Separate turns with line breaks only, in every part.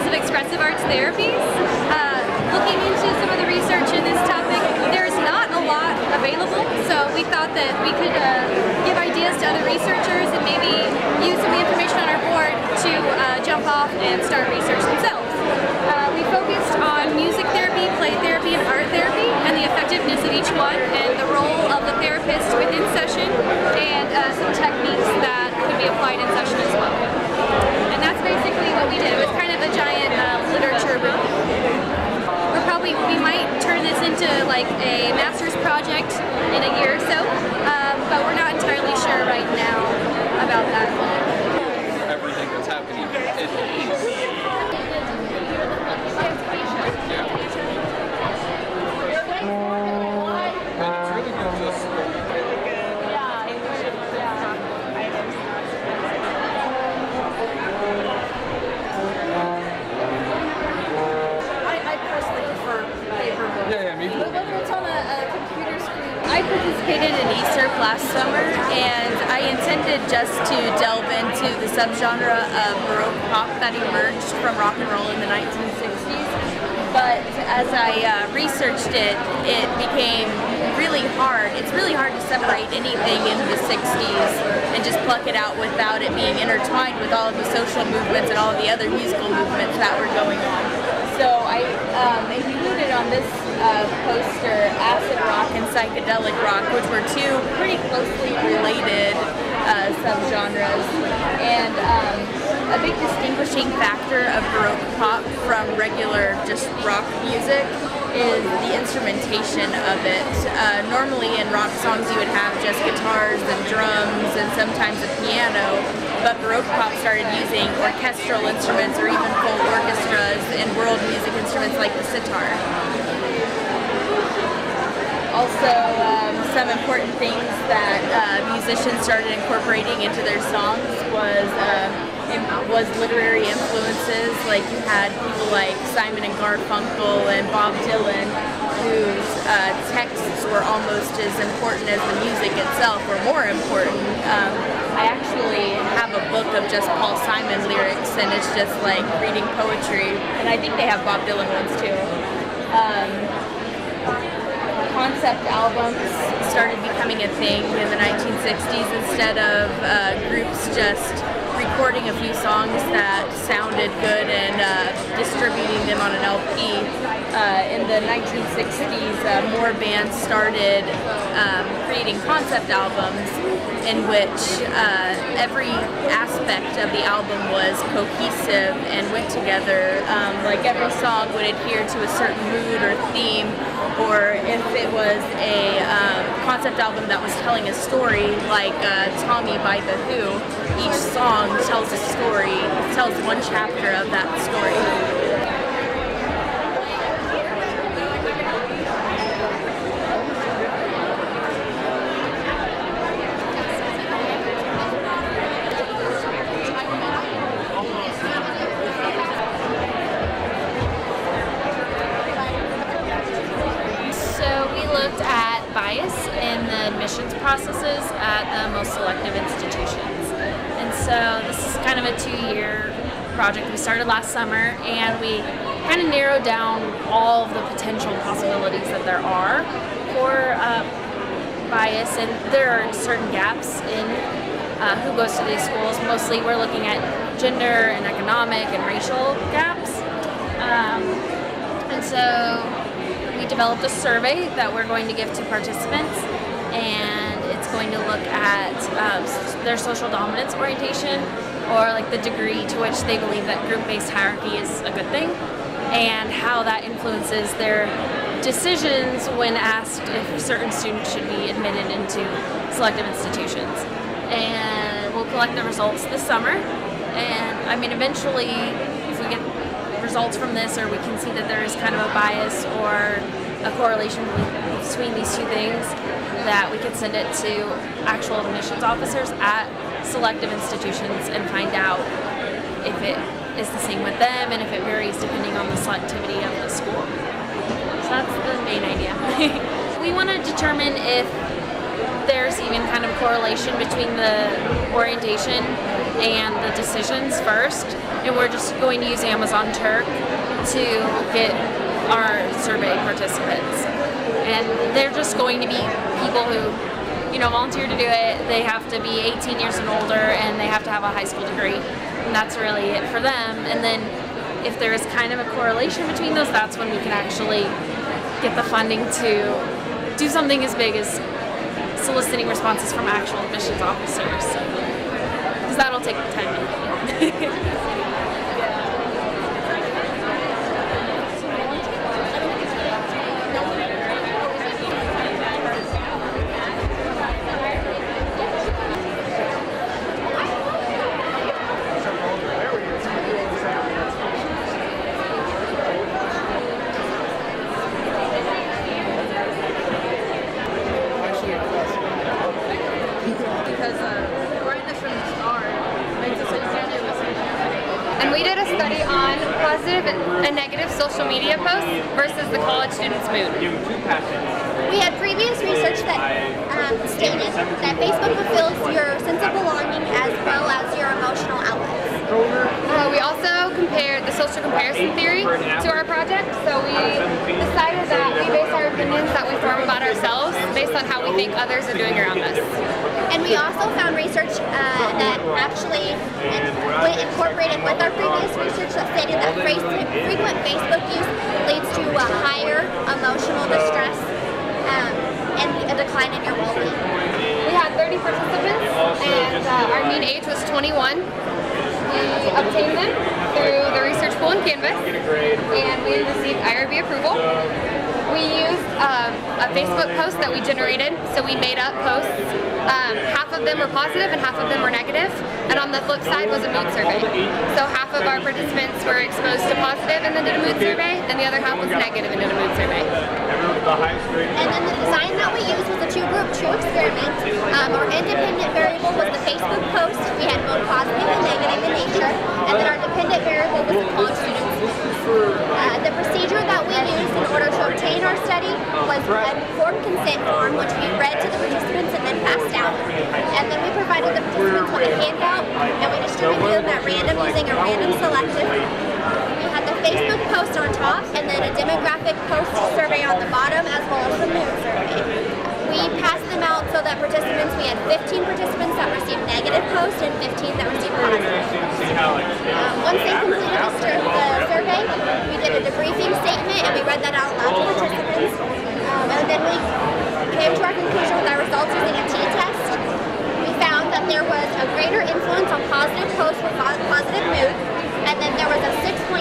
of expressive arts therapies. Looking into some of the research in this topic, there's not a lot available, so we thought that we could give ideas to other researchers and maybe use some of the information on our board to jump off and start research themselves. We focused on music therapy, play therapy, and art therapy, and the effectiveness of each one, and the role of the therapist within session, and some techniques that could be applied in session as well. And that's basically what we did. It was kind of a giant literature review. We might turn this into like a master's project in a year or so, but we're not entirely sure right now about that.
Everything that's happening is
I participated in ESERP last summer, and I intended just to delve into the subgenre of Baroque pop that emerged from rock and roll in the 1960s. But as I researched it, it became really hard. It's really hard to separate anything in the 60s and just pluck it out without it being intertwined with all of the social movements and all of the other musical movements that were going on. So I included on this poster acid rock and psychedelic rock, which were two pretty closely related subgenres. And a big distinguishing factor of Baroque pop from regular just rock music is the instrumentation of it. Normally in rock songs you would have just guitars and drums and sometimes a piano, but Baroque pop started using orchestral instruments or even full orchestras and world music instruments like the sitar. Also, some important things that musicians started incorporating into their songs was literary influences. Like you had people like Simon and Garfunkel and Bob Dylan, whose texts were almost as important as the music itself, or more important. I actually have a book of just Paul Simon lyrics, and it's just like reading poetry. And I think they have Bob Dylan ones too. Concept albums started becoming a thing in the 1960s instead of groups just recording a few songs that sounded good and distributing them on an LP. In the 1960s, more bands started creating concept albums in which every aspect of the album was cohesive and went together. Like every song would adhere to a certain mood or theme, or if it was a concept album that was telling a story, like Tommy by The Who, each song tells a story, tells one chapter of that story.
Bias in the admissions processes at the most selective institutions. And so this is kind of a 2-year project. We started last summer, and we kind of narrowed down all of the potential possibilities that there are for bias, and there are certain gaps in who goes to these schools. Mostly we're looking at gender and economic and racial gaps. And so we developed a survey that we're going to give to participants, and it's going to look at their social dominance orientation, or like the degree to which they believe that group-based hierarchy is a good thing, and how that influences their decisions when asked if certain students should be admitted into selective institutions. And we'll collect the results this summer, and I mean eventually if we get results from this, or we can see that there is kind of a bias or a correlation between these two things, that we can send it to actual admissions officers at selective institutions and find out if it is the same with them and if it varies depending on the selectivity of the school. So that's the main idea. We want to determine if there's even kind of correlation between the orientation and the decisions first, and we're just going to use Amazon Turk to get our survey participants. And they're just going to be people who, volunteer to do it. They have to be 18 years and older, and they have to have a high school degree. And that's really it for them. And then if there is kind of a correlation between those, that's when we can actually get the funding to do something as big as soliciting responses from actual admissions officers. Because that'll take time.
And we did a study on positive and negative social media posts versus the college student's mood.
We had previous research that stated that Facebook fulfills your sense of belonging as well as your emotional outlets.
We also compared the social comparison theory to our project, so we decided that we base our opinions that we form about ourselves based on how we think others are doing around us.
And we also found research that actually incorporated with our previous research that stated that frequent Facebook use leads to a higher emotional distress and a decline in your well-being.
We had 30 participants, and our mean age was 21. We obtained them through the research pool in Canvas, and we received IRB approval. We used a Facebook post that we generated, so we made up posts. Half of them were positive and half of them were negative, and on the flip side was a mood survey. So half of our participants were exposed to positive and then did a mood survey, and the other half was negative and did a mood survey.
And then the design that we used was a two-group true experiment. Our independent variable was the Facebook post. We had both positive and negative in nature, and then our dependent variable was the college students. The procedure that we used in order to obtain our study was an informed consent form, which we read to the participants and then passed out. And then we provided the participants with a handout, and we distributed them at random using a random selective. We had the Facebook post on top, and then a demographic post survey on the bottom, as well as the mood survey. We passed them out so that we had 15 participants that received negative posts and 15 that received positive. Once they completed the survey, we did a debriefing statement and we read that out loud to participants. And then we came to our conclusion with our results using a t-test. We found that there was a greater influence on positive posts with positive mood, and then there was a 6.5,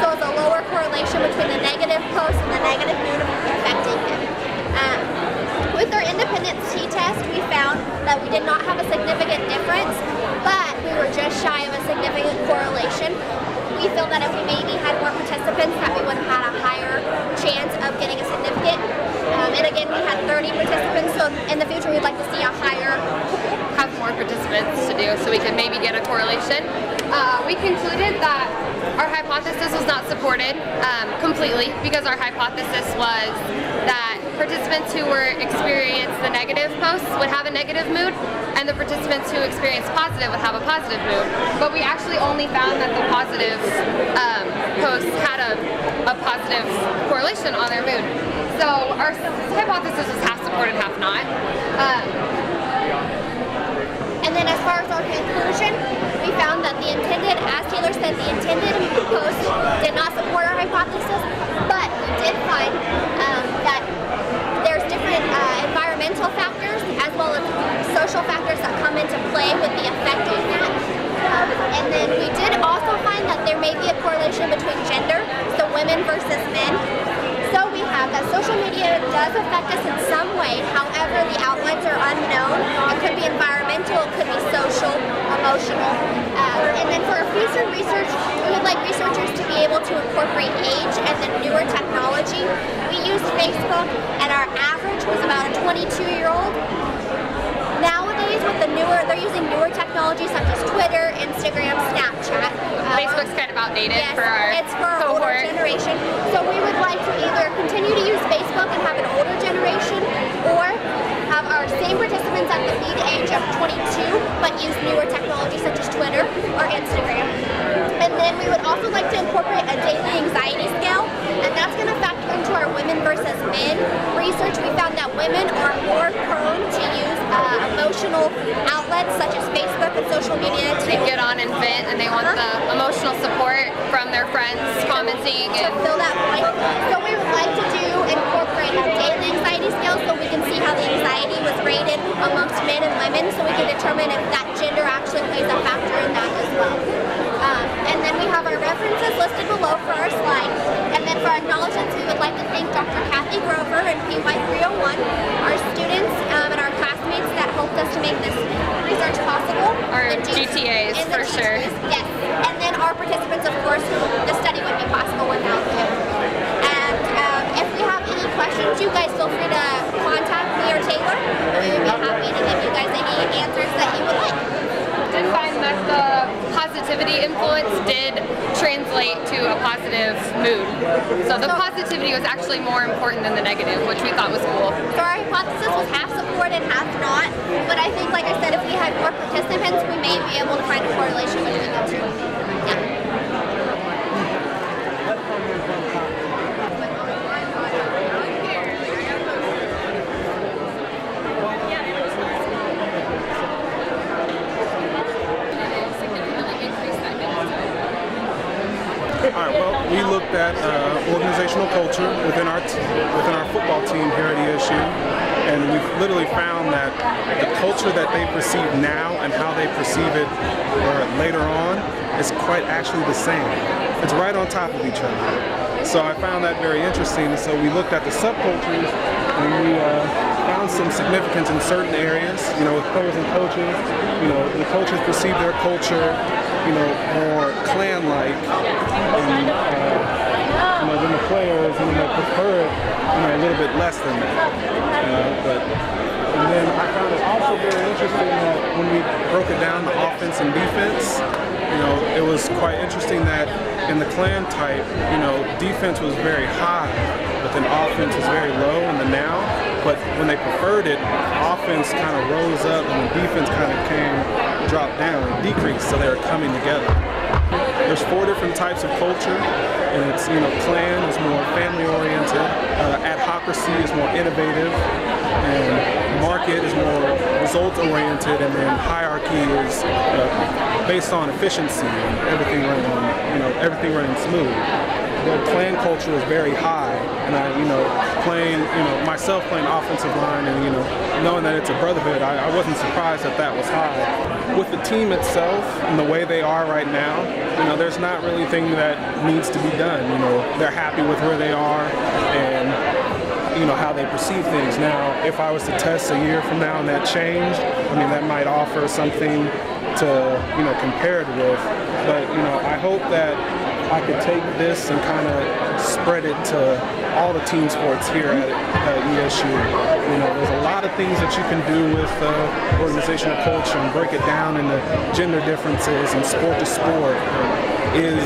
so it was a lower correlation between the negative post and the negative mood affecting them. With our independence t-test, we found that we did not have a significant difference, but we were just shy of a significant correlation. We feel that if we maybe had more participants, that we would have had a higher chance of getting a significant. And again, we had 30 participants, so in the future we'd like to see a higher,
have more participants to do so we can maybe get a correlation. We concluded that our hypothesis was not supported completely, because our hypothesis was that participants who experienced the negative posts would have a negative mood, and the participants who experienced positive would have a positive mood. But we actually only found that the positive posts had a positive correlation on their mood. So our hypothesis was half supported, half not.
And then as far as our conclusion, we found that the intended, as Taylor said, the intended post did not support our hypothesis, but we did find that there's different environmental factors as well as social factors that come into play with the effect of that. And then we did also find that there may be a correlation between gender, so women versus men. So we have that social media does affect us in some way, however the outlets are unknown. It could be environmental, it could be social, emotional. And then for our future research, we would like researchers to be able to incorporate age and then newer technology. We used Facebook, and our average was about a 22-year-old. Nowadays, with they're using newer technologies such as Twitter, Instagram, Snapchat.
Facebook's kind of outdated for our
it's for our older
cohort.
generation. So we would like to either continue to use Facebook and have an older generation, or have our same participants at the lead age of 22, but use newer technology such as Twitter or Instagram. And would also like to incorporate a daily anxiety scale, and that's going to factor into our women versus men research. We found that women are more prone to use emotional outlets such as Facebook and social media to
get on and vent, and they want the emotional support from their friends commenting
to fill that void. So we would like to incorporate a daily anxiety scale so we can see how the anxiety was rated amongst men and women, so we can determine if that gender actually plays a factor in that as well. And then we have our references listed below for our slide. And then for our acknowledgements, we would like to thank Dr. Kathy Grover and PY301, our students and our classmates that helped us to make this research possible.
Our GTAs, for sure.
Yes. And then our participants, of course, who the study would be possible without them. And if we have any questions, you guys feel free to contact me or Taylor, and we would be happy to give you guys any answers that you would like.
Did find that the positivity influence did translate to a positive mood. So the positivity was actually more important than the negative, which we thought was cool.
So our hypothesis was half support and half not, but I think, like I said, if we had more participants, we may be able to find a correlation between the two. Yeah.
All right, well, we looked at organizational culture within our football team here at ESU, and we've literally found that the culture that they perceive now and how they perceive it later on is quite actually the same. It's right on top of each other. So I found that very interesting. So we looked at the subcultures, and we found some significance in certain areas, with players and coaches. The coaches perceive their culture more clan-like, and than the players, and they prefer it, a little bit less than that. And then I found it also very interesting that when we broke it down to offense and defense, it was quite interesting that in the clan type, defense was very high, but then offense was very low in the now. But when they preferred it, offense kind of rose up and the defense kind of dropped down and decreased, so they were coming together. There's 4 different types of culture, and it's, clan is more family-oriented, adhocracy is more innovative, and market is more result-oriented, and then hierarchy is based on efficiency and everything running smooth. The clan culture is very high, and myself playing offensive line and knowing that it's a brotherhood, I wasn't surprised that was high. With the team itself and the way they are right now, there's not really anything that needs to be done. They're happy with where they are and how they perceive things. Now, if I was to test a year from now and that changed, that might offer something to compare it with. But I hope that I could take this and kind of spread it to all the team sports here at ESU. There's a lot of things that you can do with organizational culture and break it down into gender differences and sport to sport. Is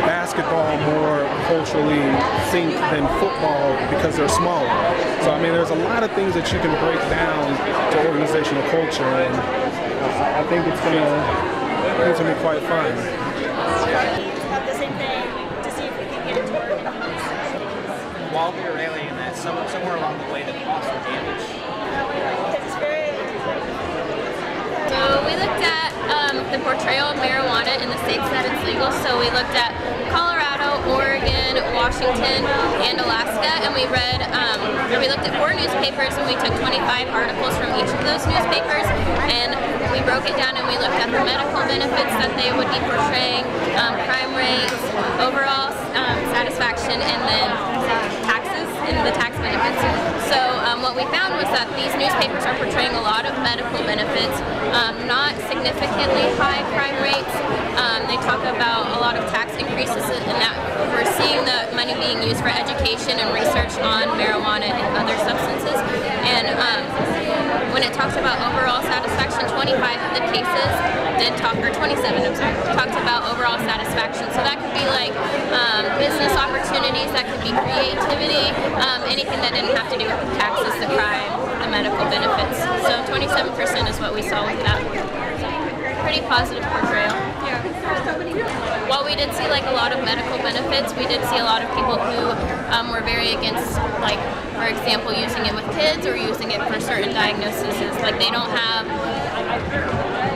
basketball more culturally synced than football because they're smaller? So there's a lot of things that you can break down to organizational culture, and I think it's gonna be quite fun.
The same thing to see if we can get it to work. While we were railing that, somewhere along the way, the cost of damage. It's very.
So we looked at the portrayal of marijuana in the states that it's legal. So we looked at Colorado, Oregon, Washington, and Alaska, and we read, we looked at 4 newspapers, and we took 25 articles from each of those newspapers, and we broke it down and we looked at the medical benefits that they would be portraying, crime rates, overall satisfaction, and then taxes and the tax benefits. So what we found was that these newspapers are portraying a lot of medical benefits, not significantly high crime rates. They talk about a lot of tax increases, and that we're seeing the money being used for education and research on marijuana and other substances. And when it talks about overall satisfaction, 25 of the cases did talk, or 27, I'm sorry, talked about overall satisfaction. So that could be like business opportunities, that could be creativity, anything that didn't have to do with the taxes, the crime, the medical benefits. So 27% is what we saw with that. pretty positive portrayal. Yeah. While we did see like a lot of medical benefits, we did see a lot of people who were very against, like, for example, using it with kids or using it for certain diagnoses. Like they don't have,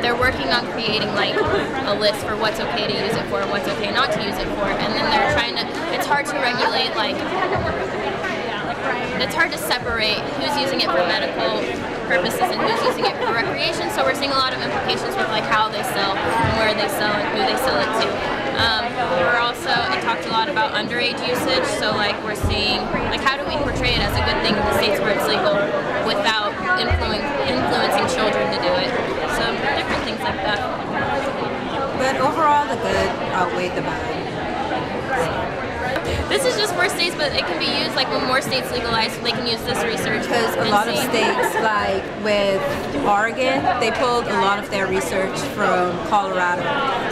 they're working on creating like a list for what's okay to use it for and what's okay not to use it for. And then they're trying to, it's hard to regulate, like, it's hard to separate who's using it for medical purposes and who's using it for recreation. So we're seeing a lot of implications with like how they sell and where they sell and who they sell it to. We're also, it talked a lot about underage usage. So like we're seeing, like, how do we portray it as a good thing in the states where it's legal without influencing children to do it? So different things like that.
But overall, the good outweighed the bad.
This is just for states, but it can be used like when more states legalize, they can use this research.
Because a lot of states, like with Oregon, they pulled a lot of their research from Colorado.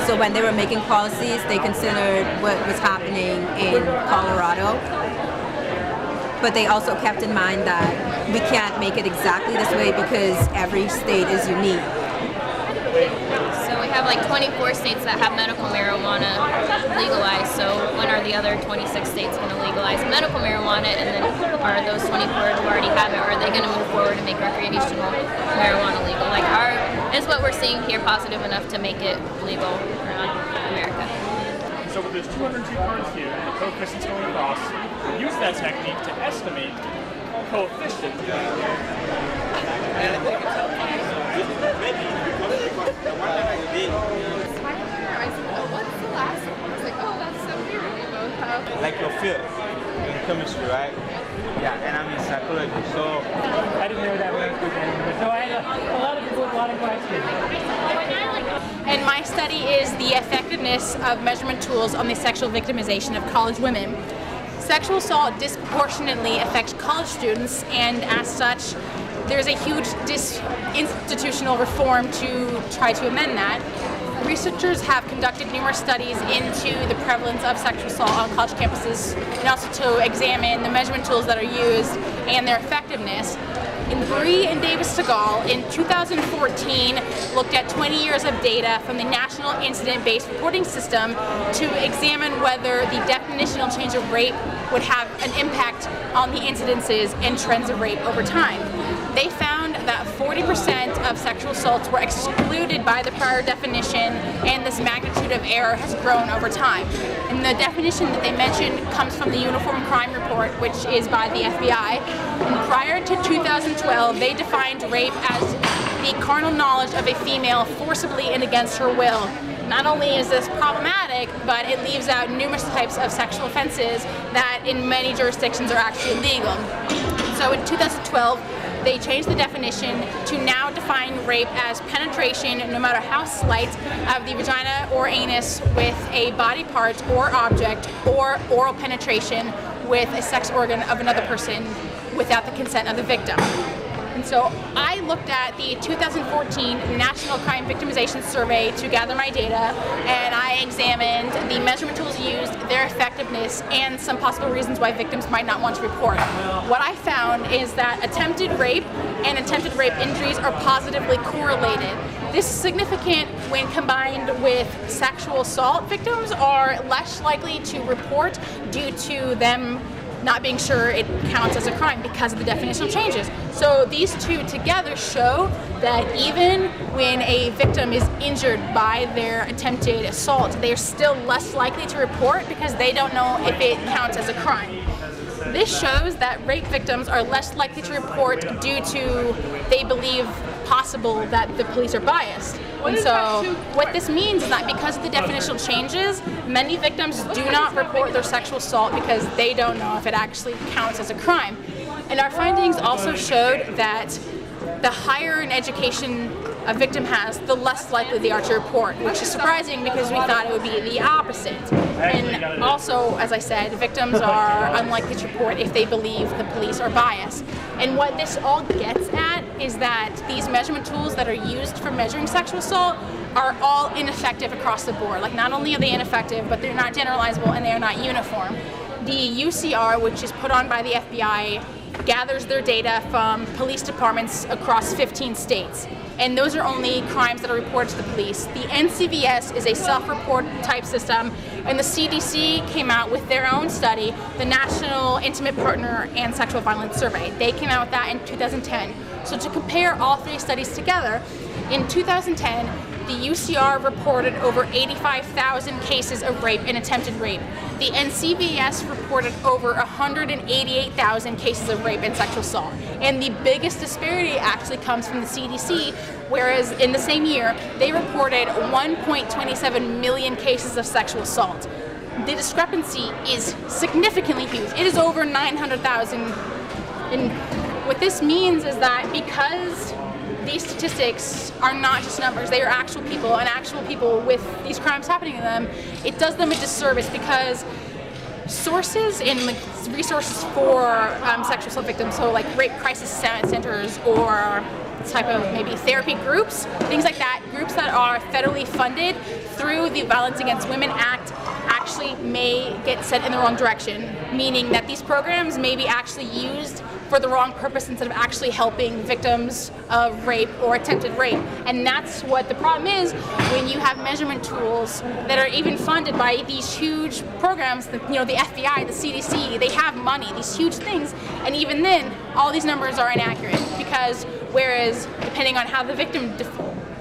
So when they were making policies, they considered what was happening in Colorado. But they also kept in mind that we can't make it exactly this way because every state is unique.
So we have like 24 states that have medical marijuana legalized. So when are the other 26 states going to legalize medical marijuana? And then are those 24 who already have it, or are they going to move forward and make recreational marijuana legal? Like, is what we're seeing here positive enough to make it legal around America?
So there's 202 cards here, and the coefficients going across. Use that technique to estimate coefficient.
What's the last one? I was like, oh, that's so weird. We both have.
Like your field in chemistry, right? Yeah, and I'm in psychology, so.
I didn't know that went through that. So I had a lot of people with a lot of questions.
And my study is the effectiveness of measurement tools on the sexual victimization of college women. Sexual assault disproportionately affects college students, and as such, there's a huge institutional reform to try to amend that. Researchers have conducted numerous studies into the prevalence of sexual assault on college campuses, and also to examine the measurement tools that are used and their effectiveness. And Bree and Davis Segal in 2014 looked at 20 years of data from the National Incident-Based Reporting System to examine whether the definitional change of rape would have an impact on the incidences and trends of rape over time. They found that 40% of sexual assaults were excluded by the prior definition, and this magnitude of error has grown over time. And the definition that they mentioned comes from the Uniform Crime Report, which is by the FBI. And prior to 2012, they defined rape as the carnal knowledge of a female forcibly and against her will. Not only is this problematic, but it leaves out numerous types of sexual offenses that in many jurisdictions are actually legal. So in 2012, they changed the definition to now define rape as penetration, no matter how slight, of the vagina or anus with a body part or object, or oral penetration with a sex organ of another person without the consent of the victim. And so I looked at the 2014 National Crime Victimization Survey to gather my data, and I examined the measurement tools used, their effectiveness, and some possible reasons why victims might not want to report. What I found is that attempted rape and attempted rape injuries are positively correlated. This is significant when combined with sexual assault. Victims are less likely to report due to them not being sure it counts as a crime because of the definitional changes. So these two together show that even when a victim is injured by their attempted assault, they are still less likely to report because they don't know if it counts as a crime. This shows that rape victims are less likely to report due to they believe possible that the police are biased. And so what this means is that because of the definitional changes, many victims do not report their sexual assault because they don't know if it actually counts as a crime. And our findings also showed that the higher an education a victim has, the less likely they are to report, which is surprising because we thought it would be the opposite. And also, as I said, victims are unlikely to report if they believe the police are biased. And what this all gets at is that these measurement tools that are used for measuring sexual assault are all ineffective across the board. Like, not only are they ineffective, but they're not generalizable and they are not uniform. The UCR, which is put on by the FBI, gathers their data from police departments across 15 states. and those are only crimes that are reported to the police. The NCVS is a self-report type system, and the CDC came out with their own study, the National Intimate Partner and Sexual Violence Survey. They came out with that in 2010. So to compare all three studies together, in 2010, the UCR reported over 85,000 cases of rape and attempted rape. The NCVS reported over 188,000 cases of rape and sexual assault. And the biggest disparity actually comes from the CDC, whereas in the same year, they reported 1.27 million cases of sexual assault. The discrepancy is significantly huge. It is over 900,000. And what this means is that because these statistics are not just numbers, they are actual people, and actual people with these crimes happening to them, it does them a disservice because sources and resources for sexual assault victims, so like rape crisis centers or type of maybe therapy groups, things like that, groups that are federally funded through the Violence Against Women Act actually may get sent in the wrong direction, meaning that these programs may be actually used for the wrong purpose instead of actually helping victims of rape or attempted rape. And that's what the problem is when you have measurement tools that are even funded by these huge programs, the FBI, the CDC, they have money, these huge things, and even then, all these numbers are inaccurate because whereas depending on how the victim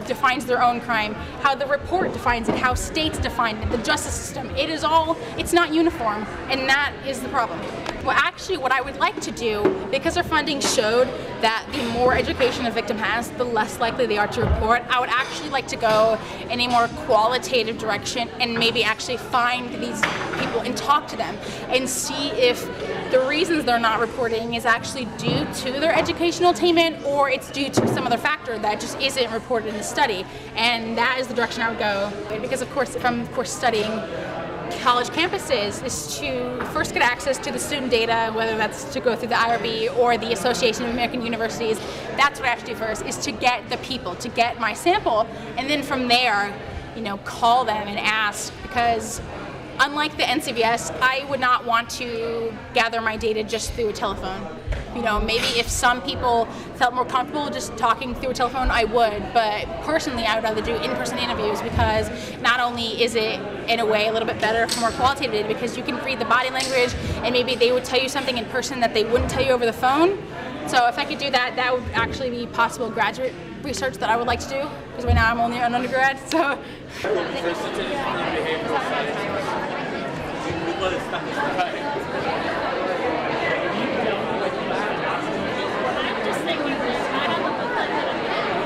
defines their own crime, how the report defines it, how states define it, the justice system, it's not uniform, and that is the problem. Well, actually, what I would like to do, because our funding showed that the more education a victim has, the less likely they are to report, I would actually like to go in a more qualitative direction and maybe actually find these people and talk to them and see if the reasons they're not reporting is actually due to their educational attainment or it's due to some other factor that just isn't reported in the study. And that is the direction I would go. Because of course, if I'm studying college campuses, is to first get access to the student data, whether that's to go through the IRB or the Association of American Universities. That's what I have to do first, is to get the people, to get my sample, and then from there, call them and ask, because unlike the NCVS, I would not want to gather my data just through a telephone. Maybe if some people felt more comfortable just talking through a telephone, I would, but personally I would rather do in-person interviews because not only is it in a way a little bit better for more qualitative data because you can read the body language and maybe they would tell you something in person that they wouldn't tell you over the phone. So if I could do that, that would actually be possible graduate research that I would like to do because right now I'm only an undergrad, so.